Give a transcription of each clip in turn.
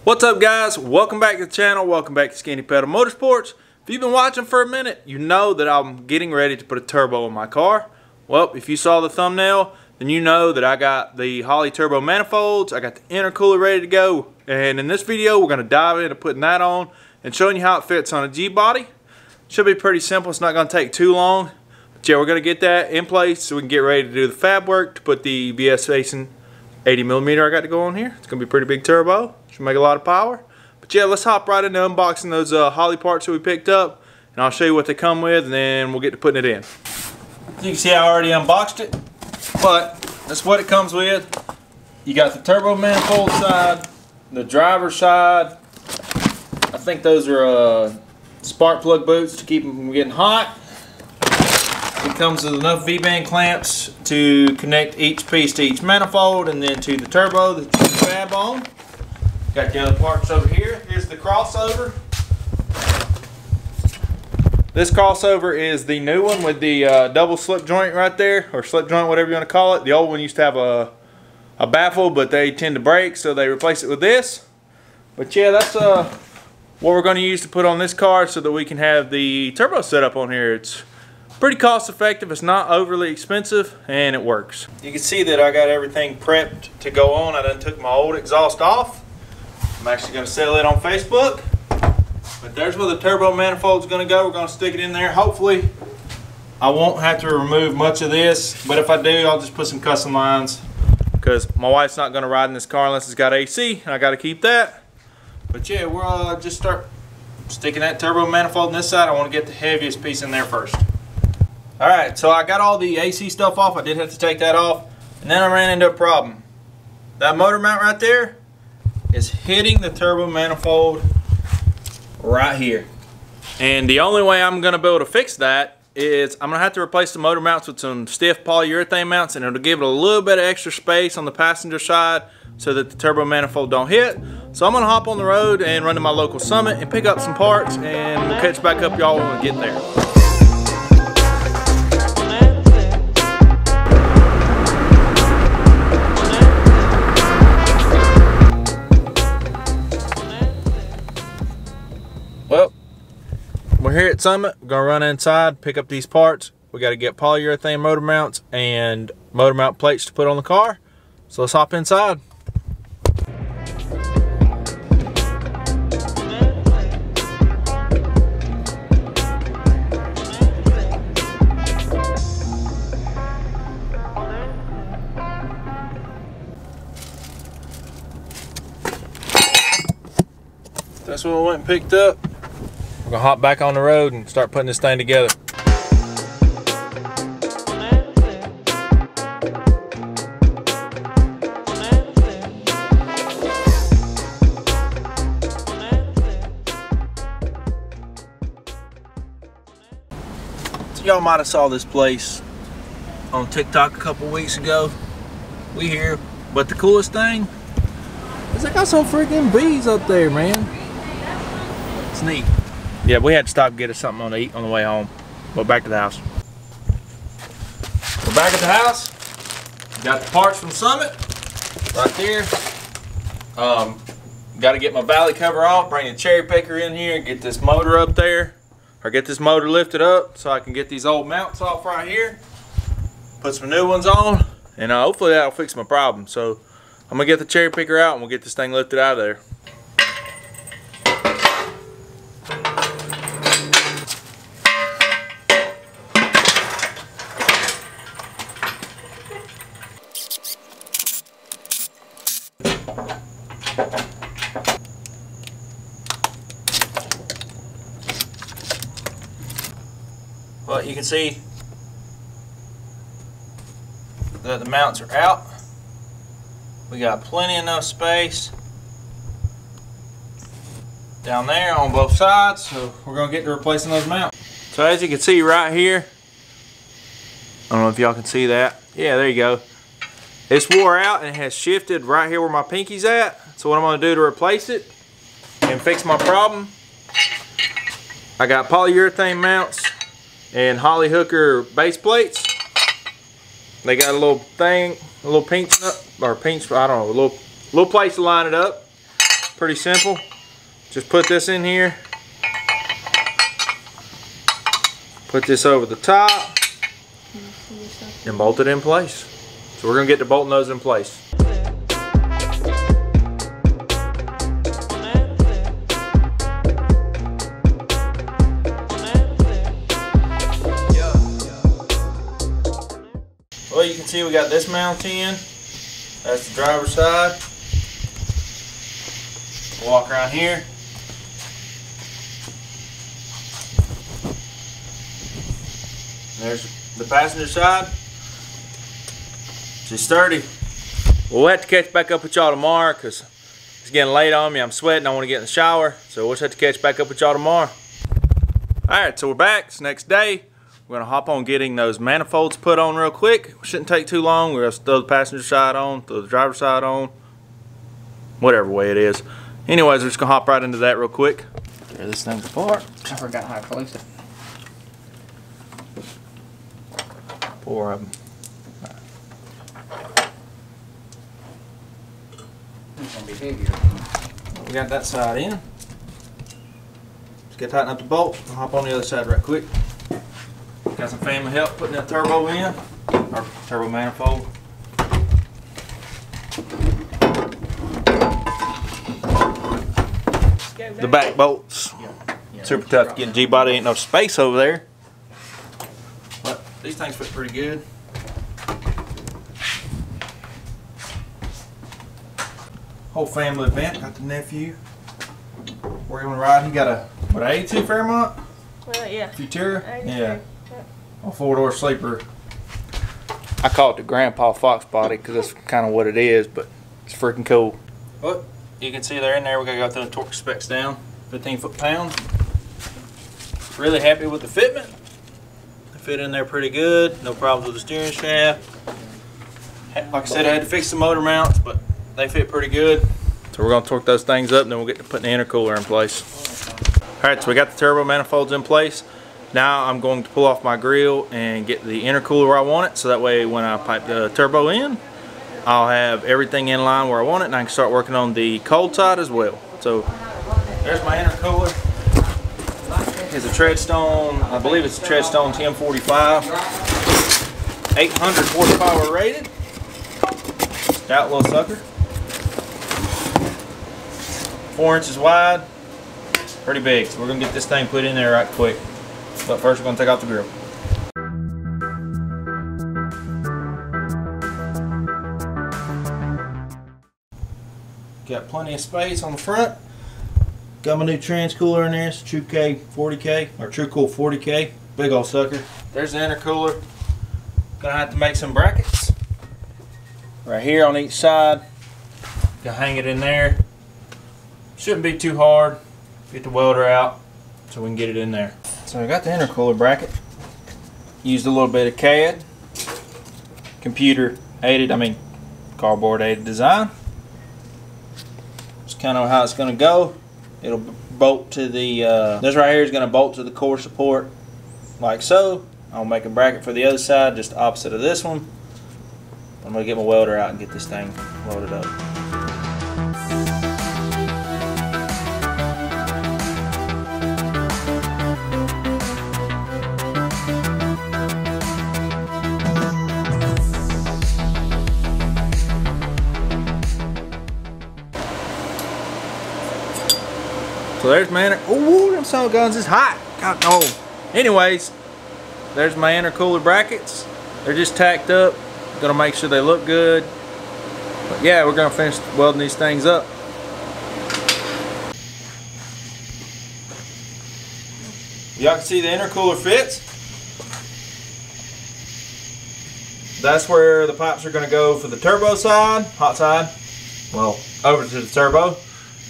What's up, guys? Welcome back to the channel. Welcome back to Skinny Pedal Motorsports. If you've been watching for a minute, you know that I'm getting ready to put a turbo in my car. Well, if you saw the thumbnail, then you know that I got the Holley turbo manifolds. I got the intercooler ready to go. And in this video, we're going to dive into putting that on and showing you how it fits on a Gbody. Should be pretty simple. It's not going to take too long. But yeah, we're going to get that in place so we can get ready to do the fab work to put the BS facing 80mm I got to go on here. It's going to be a pretty big turbo. Should make a lot of power. But yeah, let's hop right into unboxing those Holley parts that we picked up, and I'll show you what they come with, and then we'll get to putting it in. You can see I already unboxed it, but that's what it comes with. You got the turbo manifold side, the driver side. I think those are spark plug boots to keep them from getting hot. It comes with enough V-band clamps to connect each piece to each manifold, and then to the turbo that you can fab on. Got the other parts over here. Here's the crossover. This crossover is the new one with the double slip joint right there, or slip joint, whatever you want to call it. The old one used to have a baffle, but they tend to break, so they replace it with this. But yeah, that's what we're going to use to put on this car so that we can have the turbo set up on here. It's pretty cost effective, it's not overly expensive, and it works. You can see that I got everything prepped to go on. I done took my old exhaust off. I'm actually going to sell it on Facebook. But there's where the turbo manifold is going to go. We're going to stick it in there. Hopefully I won't have to remove much of this, but if I do, I'll just put some custom lines, because my wife's not going to ride in this car unless it's got AC, and I got to keep that. But yeah, we'll just start sticking that turbo manifold on this side. I want to get the heaviest piece in there first. Alright, so I got all the AC stuff off. I did have to take that off, and then I ran into a problem. That motor mount right there is hitting the turbo manifold right here. And the only way I'm going to be able to fix that is I'm going to have to replace the motor mounts with some stiff polyurethane mounts, and it'll give it a little bit of extra space on the passenger side so that the turbo manifold don't hit. So I'm going to hop on the road and run to my local Summit and pick up some parts, and we'll catch back up y'all when we get there. Well, we're here at Summit. We're gonna run inside, pick up these parts. We got to get polyurethane motor mounts and motor mount plates to put on the car. So let's hop inside. That's what we went and picked up. We're gonna hop back on the road and start putting this thing together. So y'all might have saw this place on TikTok a couple weeks ago. We here, but the coolest thing is I got some freaking bees up there, man. It's neat. Yeah, we had to stop and get us something to eat on the way home. But back to the house. We're back at the house. Got the parts from Summit right there. Got to get my valley cover off, bring the cherry picker in here, get this motor up there, or get this motor lifted up so I can get these old mounts off right here. Put some new ones on, and hopefully that'll fix my problem. So I'm gonna get the cherry picker out and we'll get this thing lifted out of there. Well, you can see that the mounts are out. We got plenty enough space down there on both sides, so we're going to get to replacing those mounts. So as you can see right here, I don't know if y'all can see that. Yeah, there you go. It's wore out and it has shifted right here where my pinky's at. So what I'm going to do to replace it and fix my problem, I got polyurethane mounts and Holley hooker base plates. They got a little thing, a little pinch, or pinch, I don't know, a little place to line it up. Pretty simple. Just put this in here. Put this over the top. And bolt it in place. So we're gonna get to bolting those in place. Well, you can see we got this mount in. That's the driver's side. Walk around here. There's the passenger side. She's sturdy. We'll have to catch back up with y'all tomorrow because it's getting late on me. I'm sweating. I want to get in the shower. So we'll just have to catch back up with y'all tomorrow. Alright, so we're back. It's the next day. We're going to hop on getting those manifolds put on real quick. Shouldn't take too long. We're going to throw the passenger side on, throw the driver's side on. Whatever way it is. Anyways, we're just going to hop right into that real quick. Tear this thing apart. I forgot how to place it. 4 of them. It's gonna be heavier. We got that side in. Just get tighten up the bolt. I'll hop on the other side right quick. Got some family help putting that turbo in, or turbo manifold. The back bolts. Super tough to get in Gbody. Ain't no space over there. But these things fit pretty good. Whole family event. Got the nephew. Where you want to ride? He got a, what, 82 Fairmont? Yeah. Futura? Yeah. A 4-door sleeper. I call it the Grandpa Fox body because that's kind of what it is, but it's freaking cool. Well, you can see they're in there. We gotta go through the torque specs down. 15 foot-pounds. Really happy with the fitment. They fit in there pretty good. No problems with the steering shaft. Like I said, I had to fix the motor mounts, but they fit pretty good. So we're gonna torque those things up, and then we'll get to putting the intercooler in place. All right, so we got the turbo manifolds in place. Now I'm going to pull off my grill and get the intercooler where I want it, so that way when I pipe the turbo in, I'll have everything in line where I want it, and I can start working on the cold side as well. So there's my intercooler. It's a Treadstone, I believe it's a Treadstone 1045, 800 horsepower rated. Stout little sucker. 4 inches wide, pretty big. So we're gonna get this thing put in there right quick. But first we're gonna take off the grill. Got plenty of space on the front. Got my new transcooler in there. It's a TrueK 40K or TrueCool 40K. Big old sucker. There's the intercooler. Gonna have to make some brackets right here on each side. Gonna hang it in there. Shouldn't be too hard. Get the welder out so we can get it in there. So I got the intercooler bracket. Used a little bit of CAD. Computer aided, cardboard aided design. That's kind of how it's going to go. It'll bolt to the, this right here is going to bolt to the core support like so. I'll make a bracket for the other side, just the opposite of this one. I'm going to get my welder out and get this thing loaded up. So there's my ooh, them son of guns is hot. God no. Anyways, there's my intercooler brackets. They're just tacked up. Gonna make sure they look good. But yeah, we're gonna finish welding these things up. Y'all can see the intercooler fits. That's where the pipes are gonna go for the turbo side, hot side. Well, over to the turbo.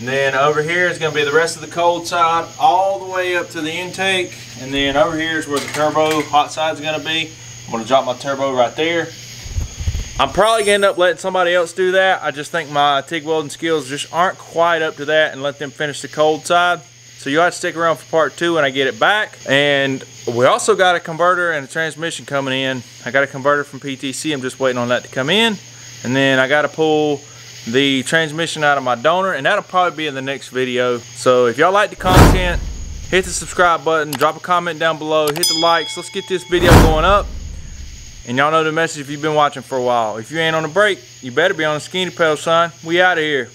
And then over here is going to be the rest of the cold side all the way up to the intake. And then over here is where the turbo hot side is going to be. I'm going to drop my turbo right there. I'm probably going to end up letting somebody else do that. I just think my TIG welding skills just aren't quite up to that, and let them finish the cold side. So you'll have to stick around for part 2 when I get it back. And we also got a converter and a transmission coming in. I got a converter from PTC. I'm just waiting on that to come in. And then I got to pull the transmission out of my donor, and that'll probably be in the next video. So if y'all like the content, hit the subscribe button, drop a comment down below, hit the likes. Let's get this video going up. And y'all know the message if you've been watching for a while. If you ain't on a break, you better be on a skinny pedal, son. We out of here.